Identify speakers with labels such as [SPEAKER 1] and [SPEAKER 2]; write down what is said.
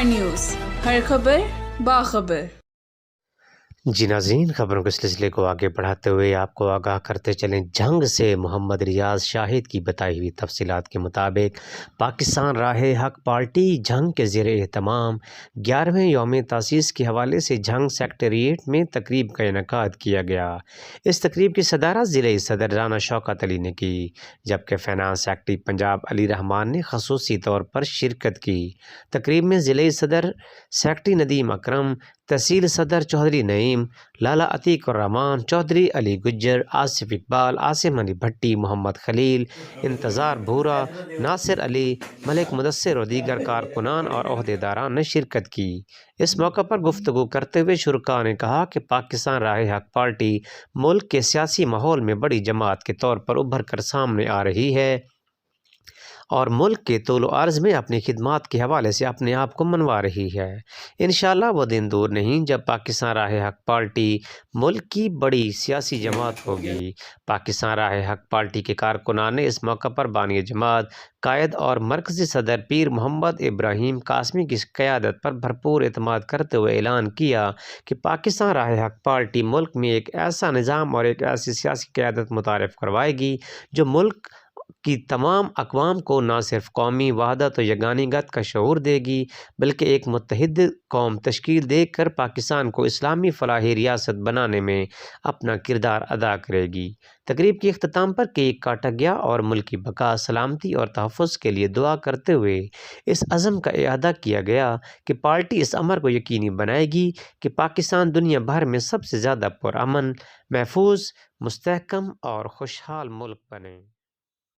[SPEAKER 1] Star news, हर खबर बाखबर।
[SPEAKER 2] जी नाज़रीन, खबरों के सिलसिले को आगे बढ़ाते हुए आपको आगाह करते चलें। जंग से मोहम्मद रियाज शाहिद की बताई हुई तफसीलात के मुताबिक पाकिस्तान राहे हक पार्टी जंग के ज़ेर एहतमाम 11वें यौम तासीस के हवाले से जंग सेक्रेटेरिएट में तकरीब का इनेकाद किया गया। इस तकरीब की सदारत ज़िले सदर राना शौकत अली ने की, जबकि फाइनेंस सेक्रेटरी पंजाब अली रहमान ने खसूसी तौर पर शिरकत की। तकरीब में ज़िले सदर सेक्रेटरी नदीम अकरम, तहसील सदर चौधरी नईम, लाला अतीक रहमान, चौधरी अली गुज्जर, आसिफ इकबाल, आसिम अली भट्टी, मोहम्मद खलील, इंतज़ार भूरा, नासिर अली, मलिक मुदस्सिर और दीगर कारकुनान और ओहदेदारान ने शिरकत की। इस मौके पर गुफ्तगू करते हुए शुरका ने कहा कि पाकिस्तान राहे हक पार्टी मुल्क के सियासी माहौल में बड़ी जमात के तौर पर उभर कर सामने आ रही है और मुल्क के तौल अर्ज़ में अपनी खिदमात के हवाले से अपने आप को मनवा रही है। इंशाअल्लाह वो दिन दूर नहीं जब पाकिस्तान राहे हक पार्टी मुल्क की बड़ी सियासी जमात होगी। पाकिस्तान राहे हक पार्टी के कारकुनान ने इस मौका पर बानी जमात, कायद और मरकज़ी सदर पीर मोहम्मद इब्राहिम कासमी की क़यादत पर भरपूर एतमाद करते हुए ऐलान किया कि पाकिस्तान राहे हक पार्टी मुल्क में एक ऐसा निज़ाम और एक ऐसी सियासी क़यादत मुतारिफ़ करवाएगी जो मुल्क की तमाम अक़वाम को न सिर्फ कौमी वहदत और यगानीगत का शऊर देगी, बल्कि एक मुत्तहिद कौम तश्कील देकर पाकिस्तान को इस्लामी फ़लाही रियासत बनाने में अपना किरदार अदा करेगी। तकरीब के इख्तिताम पर केक काटा गया और मुल्क की बका, सलामती और तहफ़्फ़ुज़ के लिए दुआ करते हुए इस अज़म का इआदा किया गया कि पार्टी इस अमर को यकीनी बनाएगी कि पाकिस्तान दुनिया भर में सबसे ज़्यादा पुरअमन, महफूज, मुस्तहकम और खुशहाल मुल्क बने।